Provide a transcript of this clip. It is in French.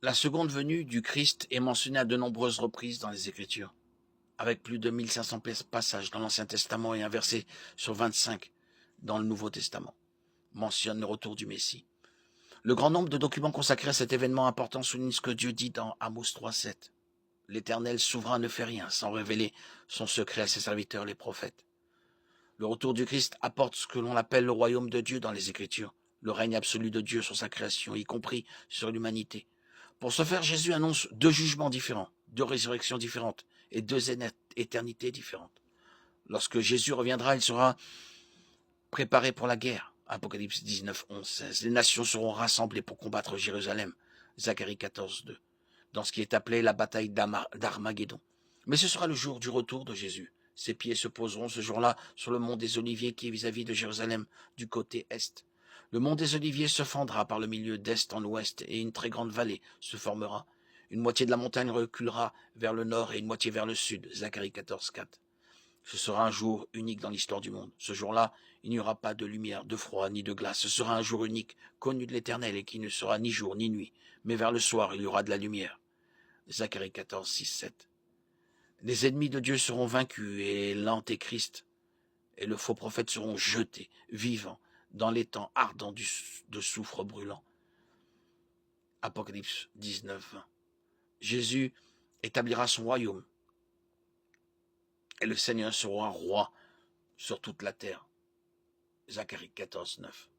La seconde venue du Christ est mentionnée à de nombreuses reprises dans les Écritures, avec plus de 1500 passages dans l'Ancien Testament et un verset sur 25 dans le Nouveau Testament, mentionne le retour du Messie. Le grand nombre de documents consacrés à cet événement important souligne ce que Dieu dit dans Amos 3,7. L'Éternel souverain ne fait rien sans révéler son secret à ses serviteurs les prophètes. Le retour du Christ apporte ce que l'on appelle le royaume de Dieu dans les Écritures, le règne absolu de Dieu sur sa création, y compris sur l'humanité. Pour ce faire, Jésus annonce 2 jugements différents, 2 résurrections différentes et 2 éternités différentes. Lorsque Jésus reviendra, il sera préparé pour la guerre. Apocalypse 19, 11, 16. Les nations seront rassemblées pour combattre Jérusalem. Zacharie 14, 2. Dans ce qui est appelé la bataille d'Armageddon. Mais ce sera le jour du retour de Jésus. Ses pieds se poseront ce jour-là sur le mont des Oliviers qui est vis-à-vis de Jérusalem, du côté est. Le mont des Oliviers se fendra par le milieu d'est en ouest et une très grande vallée se formera. Une moitié de la montagne reculera vers le nord et une moitié vers le sud. Zacharie 14, 4. Ce sera un jour unique dans l'histoire du monde. Ce jour-là, il n'y aura pas de lumière, de froid, ni de glace. Ce sera un jour unique, connu de l'Éternel et qui ne sera ni jour ni nuit. Mais vers le soir, il y aura de la lumière. Zacharie 14, 6, 7. Les ennemis de Dieu seront vaincus et l'antéchrist et le faux prophète seront jetés, vivants, dans les temps ardents de soufre brûlant. Apocalypse 19, 20. Jésus établira son royaume et le Seigneur sera roi sur toute la terre. Zacharie 14, 9.